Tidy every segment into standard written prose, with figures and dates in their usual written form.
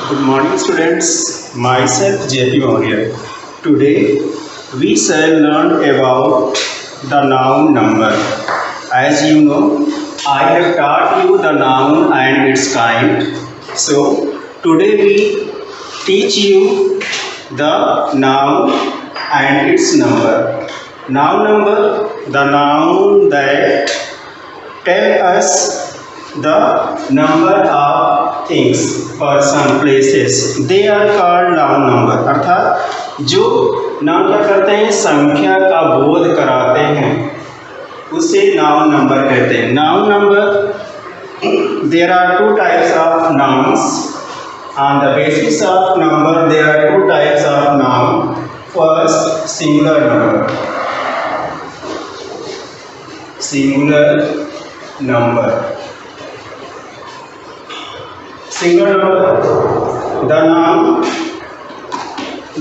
Good morning, students. Myself JP Maurya. Today we shall learn about the noun number. As you know, I have taught you the noun and its kind. So today we teach you the noun and its number. Noun number, the noun that tell us the number of things, person, places. They are called noun number. अर्थात जो noun क्या करते हैं, संख्या का बोध कराते हैं, उसे नाउन नंबर कहते हैं. Noun number, there are two types of nouns. On the basis of number, there are two types of noun. First, singular number. Singular number. Singular number, the noun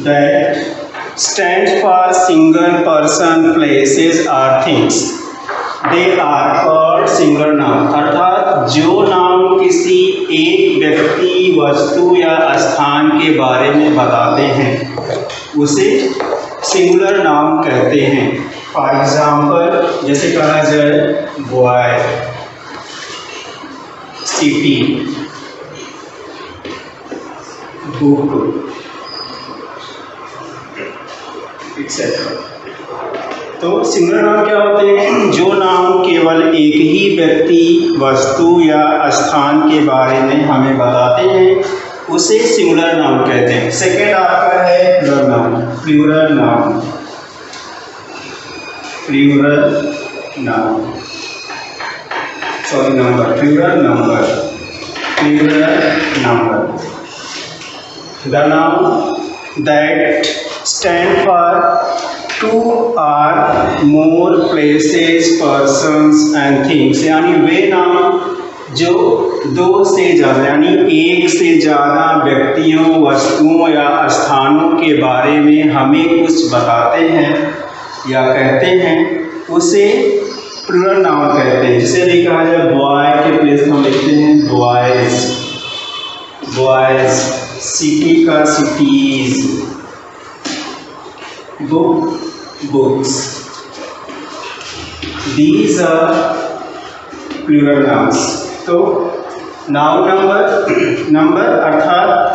that stands for single person, places or things. They are called singular noun. अर्थात जो नाम किसी एक व्यक्ति, वस्तु या स्थान के बारे में बताते हैं उसे सिंगुलर नाउन कहते हैं. फॉर एग्जाम्पल, जैसे कहा जाए बॉय, सिटी, बुक, एक्सेट्रा. तो सिंगुलर नाउन क्या होते हैं? जो नाम केवल एक ही व्यक्ति, वस्तु या स्थान के बारे में हमें बताते हैं उसे सिंगुलर नाउन कहते हैं. सेकेंड आपका है plural noun. Plural noun, plural noun, sorry number, plural number, plural number. The noun that stand for two or more places, persons and things. यानी वे नाम जो दो से ज़्यादा, यानी एक से ज़्यादा व्यक्तियों, वस्तुओं या स्थानों के बारे में हमें कुछ बताते हैं या कहते हैं उसे प्लूरल नाउन कहते हैं. जिसे भी कहा जाए बॉय के प्लेस हम लिखते हैं बॉयज, बॉयज. सिटी का cities, book, books. These are plural nouns. तो नाउन नंबर अर्थात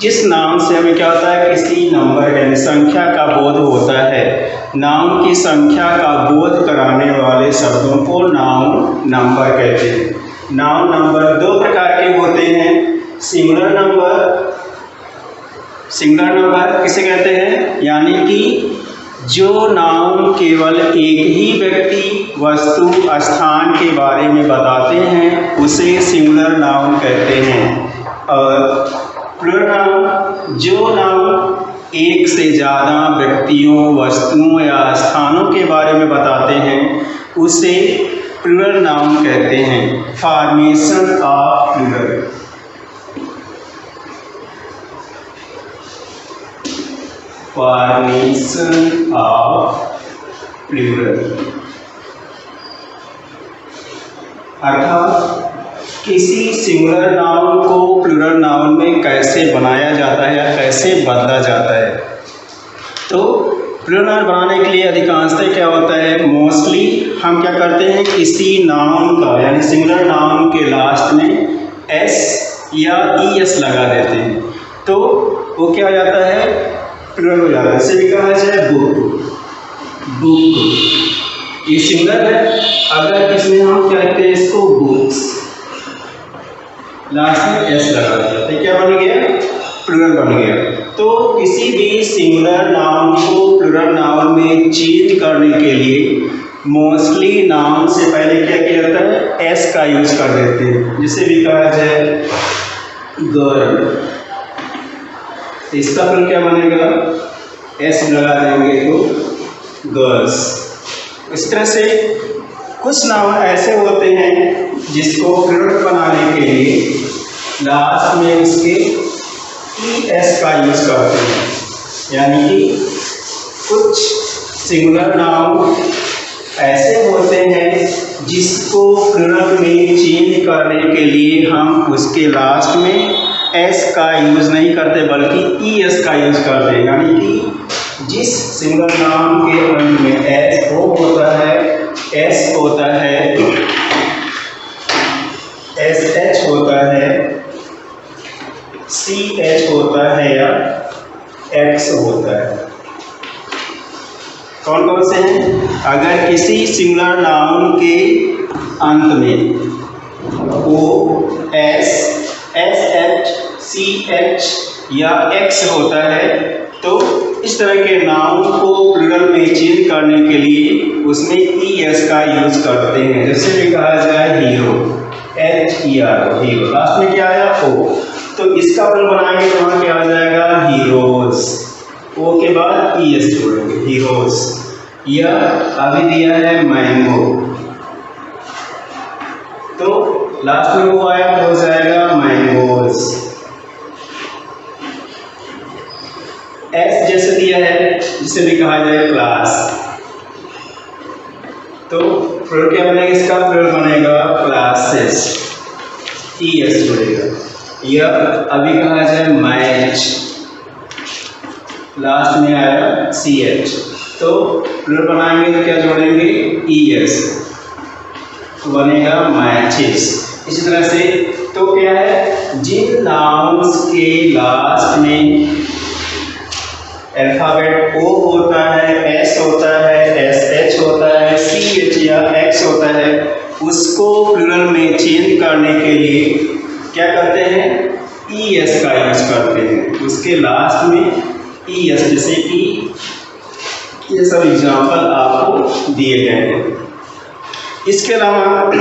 जिस नाम से हमें क्या होता है, किसी नंबर यानी संख्या का बोध होता है. नाउन की संख्या का बोध कराने वाले शब्दों को नाउन नंबर कहते हैं. नाउन नंबर दो प्रकार के होते हैं. सिंगुलर नंबर, सिंगुलर नंबर किसे कहते हैं? यानी कि जो नाउन केवल एक ही व्यक्ति, वस्तु, स्थान के बारे में बताते हैं उसे सिंगुलर नाउन कहते हैं. और प्लूरल नाउन, जो नाउन एक से ज़्यादा व्यक्तियों, वस्तुओं या स्थानों के बारे में बताते हैं उसे प्लूरल नाउन कहते हैं. Formation of plural. Formation of plural अर्थात किसी सिंगुलर नाउन को प्लूरल नाउन में कैसे बनाया जाता है या कैसे बदला जाता है. तो प्लूरल नाउन बनाने के लिए अधिकांशतः क्या होता है, मोस्टली हम क्या करते हैं, किसी नाउन का यानी सिंगुलर नाउन के लास्ट में एस या ई एस लगा देते हैं तो वो क्या हो जाता है, प्लूरल हो जाता है. जैसे भी कहा जाए बुक, बुक, ये सिंगुलर है. अगर इसमें हम क्या कहते हैं, इसको बुक्स, लास्ट में एस लगा दिया तो क्या बन गया, प्लूरल बन गया. तो किसी भी सिंगुलर नाउन को प्लूरल नाउन में चेंज करने के लिए मोस्टली नाउन से पहले क्या किया जाता है, एस का यूज कर देते हैं. जिसे भी कहा जाए गर्ल, इसका फिर क्या बनेगा, एस लगा देंगे तो गर्ल्स. इस तरह से कुछ नाउन ऐसे होते हैं जिसको प्लूरल बनाने के लिए लास्ट में उसके ई एस का यूज करते हैं. यानी कि कुछ सिंगुलर नाउन ऐसे होते हैं जिसको प्लूरल में चेंज करने के लिए हम उसके लास्ट में एस का यूज़ नहीं करते बल्कि ई एस का यूज़ करते हैं, यानी कि जिस सिंगल नाउन के अंत में एस ओ होता है, एस होता है, एस एच होता है, सी एच होता है या एक्स होता है। कौन कौन से हैं? अगर किसी सिंगुलर नाउन के अंत में O S, S H, C H या एक्स होता है तो इस तरह के नाउन को प्लूरल में चेंज करने के लिए उसमें ई एस का यूज करते हैं। जैसे भी कहा जाए hero, H E R, hero, last में क्या आया ओ, तो इसका प्लूरल बनाएंगे तो वहाँ क्या आ जाएगा हीरोज, ओ के बाद ई एस जोड़ेंगे हीरोज। या अभी दिया है मैंगो, तो लास्ट में वो आया तो हो जाएगा मैंगोज। एस जैसे दिया है जिसे भी कहा जाए क्लास, तो प्लूरल क्या बनेगा? इसका प्लूरल बनेगा क्लासेस, ई एस जुड़ेगा। या अभी कहा जाए मैच, लास्ट में आया सी एच, तो प्लूरल बनाएंगे तो क्या जोड़ेंगे? ई एस, बनेगा मैचेस। इसी तरह से तो क्या है, जिन नाउन्स के लास्ट में अल्फाबेट ओ होता है, एस होता है, एस एच होता है, सी एच या एक्स होता है, उसको प्लूरल में चेंज करने के लिए क्या करते हैं? ई एस का यूज करते हैं। उसके लास्ट में ई एस, जैसे कि ये सब एग्जाम्पल आपको दिए गए हैं। इसके अलावा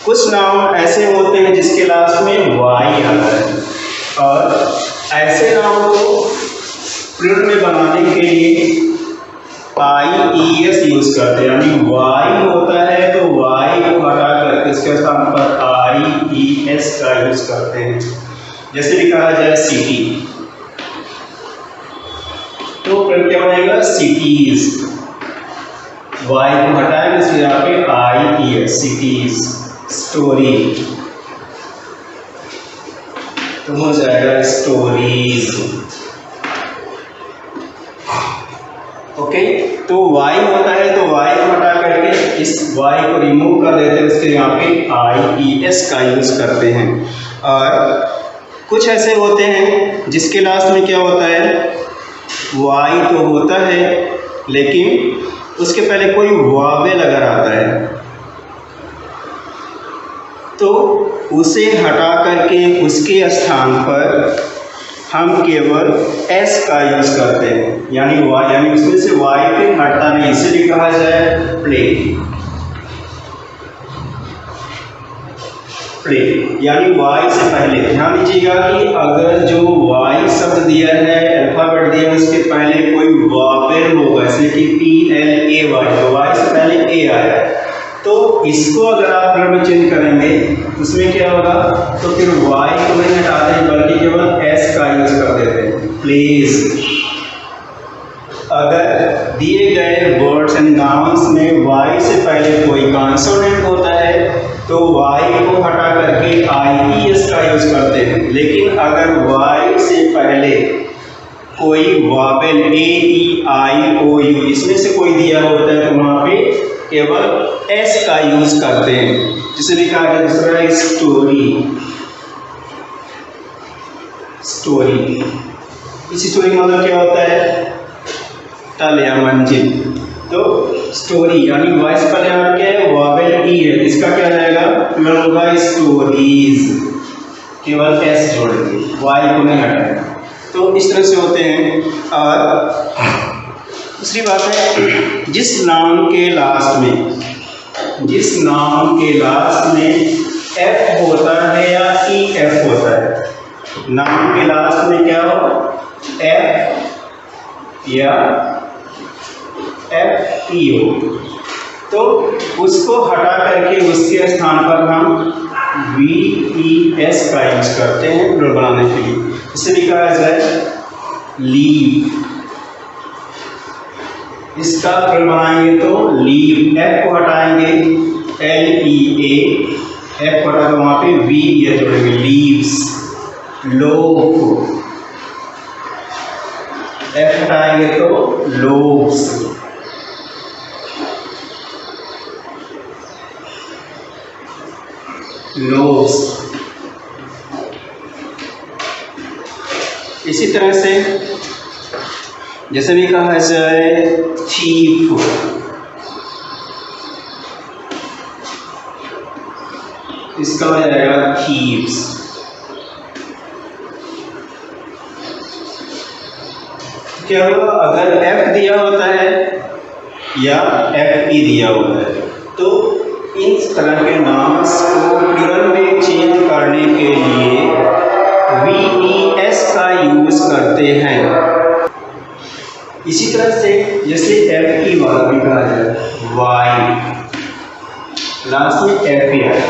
कुछ नाउन ऐसे होते हैं जिसके लास्ट में वाई आता है, और ऐसे नाउन को प्लूरल में बनाने के लिए आई ई एस यूज करते हैं। यानी वाई होता है तो वाई को हटा करके इसके स्थान पर आई ई एस का यूज करते हैं। जैसे भी कहा जाए सिटी, तो प्लूरल क्या बनेगा? सिटीज, वाई को हटाएंगे इसलिए यहाँ पे आई ई एस, सिटीज। स्टोरी, तो हो जाएगा स्टोरीज। ओके, तो वाई होता है तो वाई को हटा करके इस वाई को रिमूव कर देते हैं, उसके यहाँ पे आई ई एस का यूज करते हैं। और कुछ ऐसे होते हैं जिसके लास्ट में क्या होता है? वाई तो होता है लेकिन उसके पहले कोई वावेल अगर आता है तो उसे हटा करके उसके स्थान पर हम केवल एस का यूज करते हैं। यानी वाई, यानी उसमें से वाई पे हटता नहीं, इसीलिए कहा जाए प्ले, प्ले, यानी वाई से पहले। ध्यान दीजिएगा कि अगर जो वाई शब्द दिया है, अल्फाबेट दिया है, उसके पहले कोई वावेल होगा, जैसे कि पी एल ए वाई, तो वाई से पहले ए आया, तो इसको अगर आप प्लूरल में चेंज करेंगे तो उसमें क्या होगा? तो फिर वाई को नहीं हटाते हैं बल्कि केवल एस का यूज कर देते हैं, प्लीज। अगर दिए गए वर्ड्स एंड नाउन्स में वाई से पहले कोई कॉन्सोनेंट होता है तो वाई को हटा करके आई ई एस का यूज करते हैं। लेकिन अगर वाई से पहले कोई Wavell A E I O you इसमें से कोई दिया होता है तो वहाँ पे केवल एस का यूज करते हैं। जिसे लिखा है दूसरा स्टोरी, स्टोरी, इस स्टोरी मतलब क्या होता है? तल या मंजिल। तो स्टोरी यानी वाई से पहले आप क्या है? वावेल ई है, इसका क्या जाएगा? प्लूरल होगा स्टोरीज, केवल एस जोड़ेंगे, वाई को नहीं हटाएगा। तो इस तरह से होते हैं। और दूसरी बात है, जिस नाउन के लास्ट में, जिस नाउन के लास्ट में एफ होता है या ई एफ होता है, नाउन के लास्ट में क्या हो? एफ या एफ ई हो, तो उसको हटा करके उसके स्थान पर हम वी ई एस का यूज करते हैं प्लूरल बनाने के लिए। इसे भी कहा जाए लीव, इसका प्लूरल बनाएंगे तो लीव, एफ को हटाएंगे एल ई ए, एफ को हटा कर वहाँ पे वी जोड़ेंगे लीव्स। लोग, एफ हटाएंगे तो लोब्स, लोब्स। इसी तरह से जैसे भी कहा जाए थीफ, इसका हो जाएगा थीव्स। क्या हुआ, अगर एफ दिया होता है या एफ ई दिया होता है तो इन तरह के नाम्स को प्लूरल में चेंज करने के लिए VES का यूज करते हैं। इसी तरह से जैसे एफ ई वाला भी कहा जाए वाई, लास्ट में एफ ई है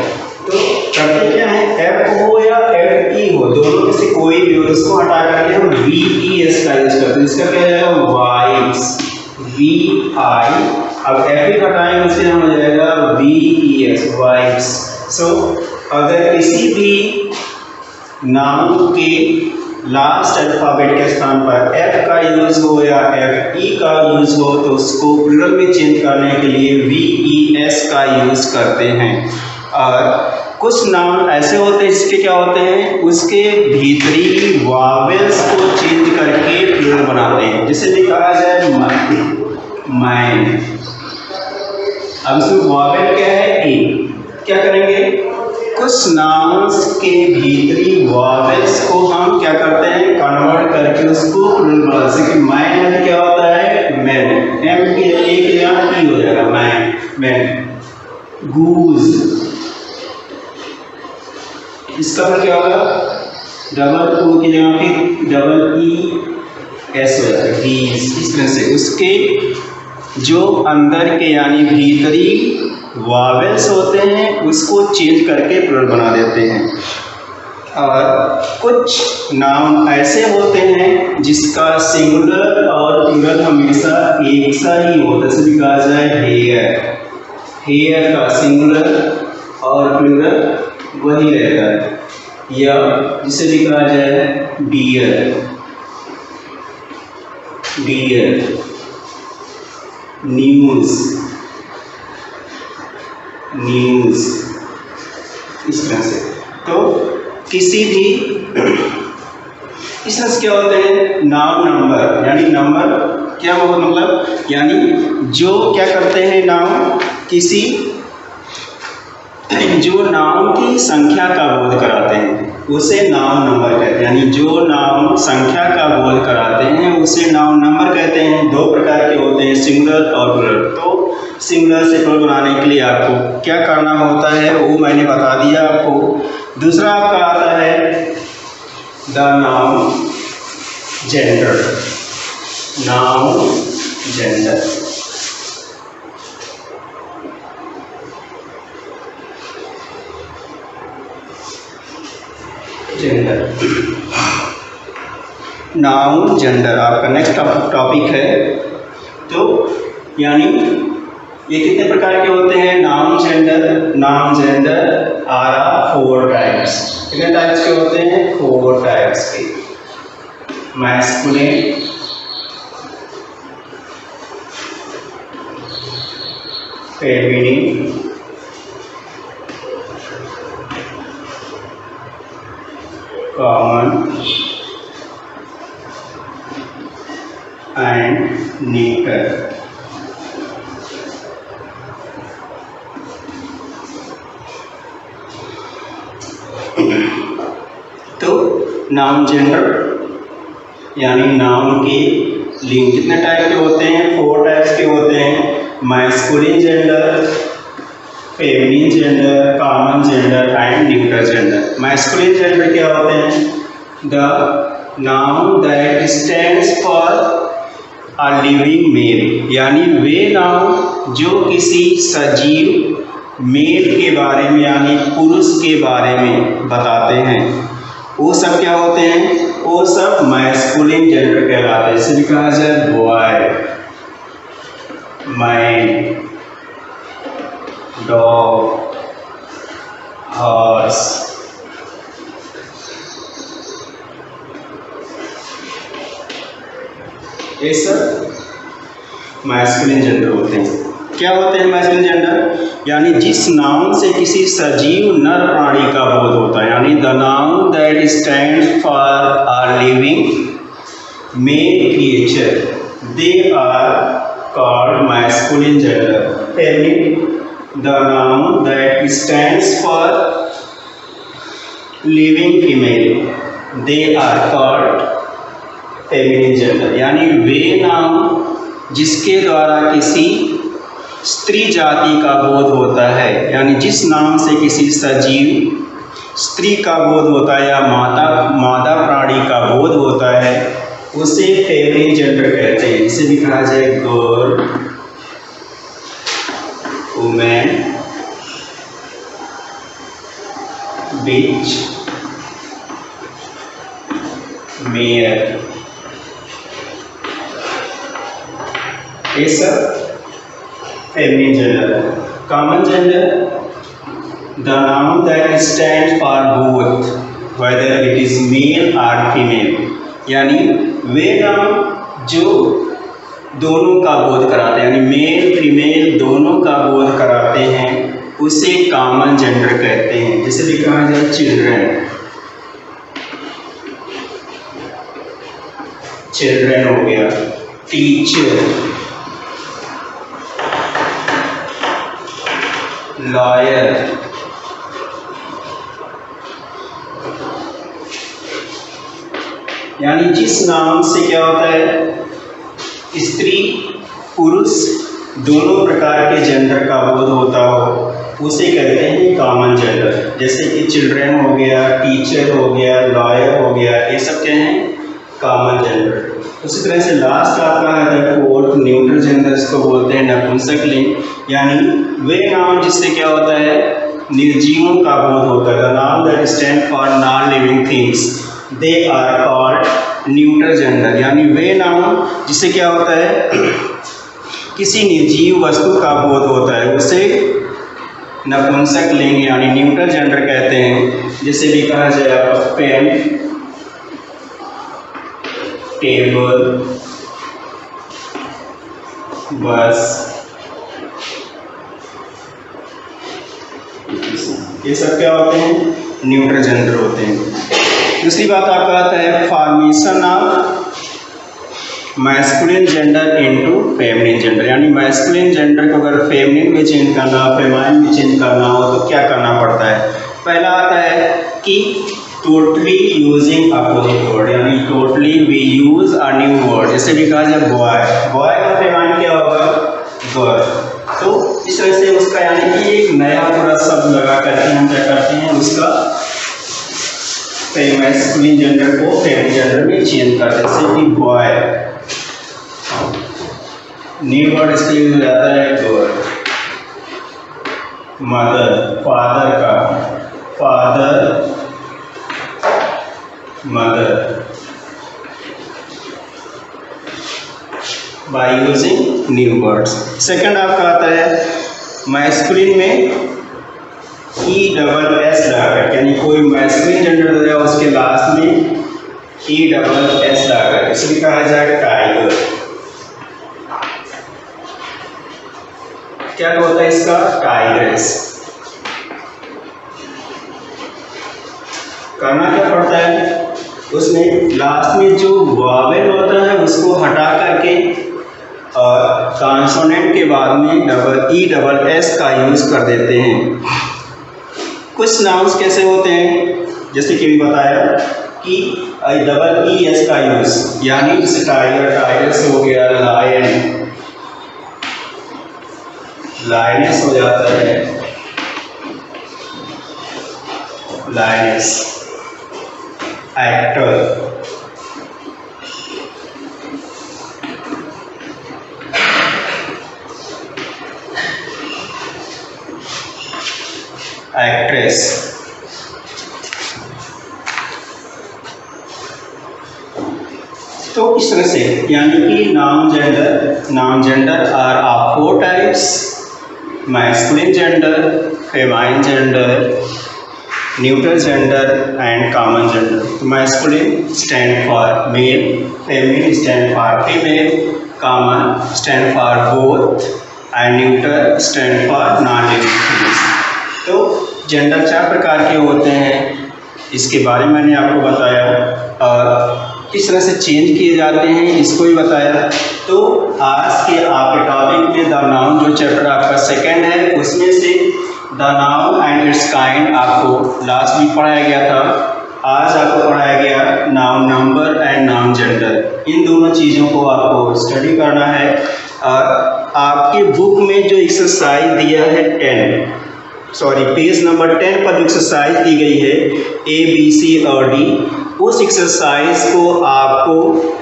तो करते क्या है, एफ हो या एफ ई हो, दोनों में से कोई भी हो उसको हटा करके हम VES का यूज करते हैं। इसका क्या जाएगा वाइब्स, VI, अब एफ ई हटाएंगे उससे हम हो जाएगा VES वाइब्स। सो अगर किसी भी नाम के लास्ट अल्फाबेट के स्थान पर एफ का यूज हो या एफ ई का यूज हो तो उसको प्लूरल में चेंज करने के लिए VES का यूज करते हैं। और कुछ नाम ऐसे होते हैं जिसके क्या होते हैं, उसके भीतरी वावेल्स को चेंज करके प्लूरल बनाते हैं। जैसे भी कहा जाए मैन, अब इसमें वावेल क्या है, ए, क्या करेंगे, कुछ नाउन्स के भीतरी वावेल्स को हम क्या करते हैं, कन्वर्ट करके उसको प्लूरल बना। जैसे कि मैन में क्या होता है, मैन, एम के एक या ई हो जाएगा मैन, मैन। गूज, इसका मतलब क्या होगा, डबल ओ की जगह पे डबल ई एस हो जाएगा, गीज। इस तरह से उसके जो अंदर के यानी भीतरी वावेल्स होते हैं उसको चेंज करके प्लूरल बना देते हैं। और कुछ नाउन ऐसे होते हैं जिसका सिंगुलर और प्लूरल हमेशा एक सा ही होता है। जैसे भी कहा जाए हेयर, हेयर का सिंगुलर और प्लूरल वही रहता है। या जिसे भी कहा जाए डियर, डियर, न्यूज़, न्यूज़, इस तरह से। तो किसी भी इस तरह से क्या होते हैं, नाउन नंबर, यानी नंबर क्या हो, मतलब यानी जो क्या करते हैं, नाउन किसी जो नाउन की संख्या का बोध कराते हैं उसे नाउन नंबर कहते हैं। यानी जो नाउन संख्या का बोध कराते हैं उसे नाउन नंबर कहते हैं। दो प्रकार के होते हैं, सिंगुलर और प्लूरल। तो सिंगुलर से प्लूरल बनाने के लिए आपको क्या करना होता है वो मैंने बता दिया आपको। दूसरा आपका आता है the noun gender, noun gender. Gender, noun gender आपका नेक्स्ट टॉपिक है। तो यानी ये कितने प्रकार के होते हैं, noun gender. Noun gender are 4 types. कितने टाइप्स के होते हैं, 4 टाइप्स के। Masculine, feminine, common and neutral. तो नाउन जेंडर यानी नाउन के लिंग कितने टाइप के होते हैं, 4 टाइप्स के होते हैं। Masculine gender, feminine gender, common gender and neutral gender. Masculine gender क्या होते हैं, the noun that stands for a living male, यानी वे नाउन जो किसी सजीव मेल के बारे में यानी पुरुष के बारे में बताते हैं, वो सब क्या होते हैं, वो सब मैस्कुलिन जेंडर कहलाते हैं। जैसे भी कहा जाए बॉय, मैन, डॉग, हॉर्स, ये सब मैस्कुलिन जेंडर होते हैं। क्या होते हैं मैस्कुलिन जेंडर? यानी जिस नाउन से किसी सजीव नर प्राणी का बोध होता है, यानी the noun that stands for are living male creature, they are called masculine gender. Feminine, the noun that stands for living female, they are called feminine gender। यानी वे नाउन जिसके द्वारा किसी स्त्री जाति का बोध होता है, यानी जिस नाम से किसी सजीव स्त्री का बोध होता है या मादा प्राणी का बोध होता है, उसे फेमिनिन जेंडर कहते हैं। इसे भी कहा जाए गर्ल, वुमेन, बिच, मेयर, ये सब फेमिनिन जेंडर है। Common gender, the noun that stand for both whether it is male और फीमेल, यानी वे नाम जो दोनों का बोध कराते हैं, यानी मेल फीमेल दोनों का बोध कराते हैं, उसे कॉमन जेंडर कहते हैं। जैसे भी कहा जाए चिल्ड्रन, चिल्ड्रन हो गया, टीचर, लॉयर, यानी जिस नाम से क्या होता है स्त्री पुरुष दोनों प्रकार के जेंडर का बोध होता हो, उसे कहते हैं कॉमन जेंडर। जैसे कि चिल्ड्रन हो गया, टीचर हो गया, लॉयर हो गया, ये सब क्या हैं कॉमन जेंडर। उसी तरह से लास्ट आपका है फोर्थ न्यूट्रल जेंडर, इसको बोलते हैं नपुंसक लिंग, यानी वे नाम जिससे क्या होता है निर्जीवों का बोध होता है। The noun that stand for non living things, they are called neutral gender, यानी वे नाउन जिससे क्या होता है किसी निर्जीव वस्तु का बोध होता है, उसे नपुंसक लिंग यानी न्यूट्रल जेंडर कहते हैं। जैसे भी कहा जाए आपका पेन, टेबल, बस, ये सब क्या होते हैं न्यूट्रल जेंडर होते हैं। दूसरी बात आपका आता है formation of masculine gender into feminine gender, यानी मैस्कुलिन जेंडर को अगर फेमिनिन में चेंज करना, फेमाइन में चेंज करना हो तो क्या करना पड़ता है। पहला आता है कि टोटली यूजिंग अपोजिट वर्ड, यानी totally we use a new word. जैसे भी कहा जाए बॉय, बॉय का फेमाइन क्या होगा गर्ल। तो इस तरह से उसका यानी कि एक नया पूरा शब्द लगा करके हम क्या करते हैं उसका मैस्कुलिन जेंडर को फेमिनिन जेंडर में चेंज करते हैं। जैसे कि बॉय, न्यू वर्ड इसके लिए हो जाता है गर्ल। मदर, फादर का father, mother, by using new words. Second आपका आता है मैस्कुलिन में ई डबल एस लगाकर, यानी कोई मैस्कुलिन जेंडर हो जाए उसके लास्ट में ई डबल एस लगाकर, इसे भी कहा जाए टाइगर। क्या होता है इसका टाइग्रेस। करना क्या पड़ता है उसमें लास्ट में जो वावेल होता है उसको हटा करके और कॉन्सोनेंट के बाद में ई डबल एस का यूज कर देते हैं। कुछ नाउन्स कैसे होते हैं जैसे कि बताया कि डबल ई एस का यूज, यानी जैसे टाइगर, टाइगर्स हो गया, लायन, लायनेस हो जाता है, लायनेस, एक्टर, एक्ट्रेस, तो इस तरह से यानी कि noun gender are of 4 types: masculine gender, feminine gender, neutral gender and common gender. तो masculine stand for male, feminine stand for female, common stand for both and neutral stand for non living things. तो gender 4 प्रकार के होते हैं, इसके बारे में मैंने आपको बताया और किस तरह से चेंज किए जाते हैं इसको भी बताया। तो आज के आपके टॉपिक में द नाउन जो चैप्टर आपका सेकंड है उसमें से the noun and its kind आपको लास्ट वीक पढ़ाया गया था। आज आपको पढ़ाया गया noun number and noun gender. इन दोनों चीज़ों को आपको स्टडी करना है और आपकी बुक में जो एक्सरसाइज दिया है पेज नंबर 10 पर जो एक्सरसाइज दी गई है ABC और D, उस एक्सरसाइज को आपको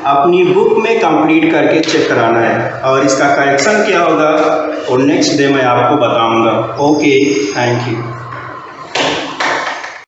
अपनी बुक में कंप्लीट करके चेक कराना है और इसका करेक्शन क्या होगा और नेक्स्ट डे मैं आपको बताऊंगा। Okay, thank you.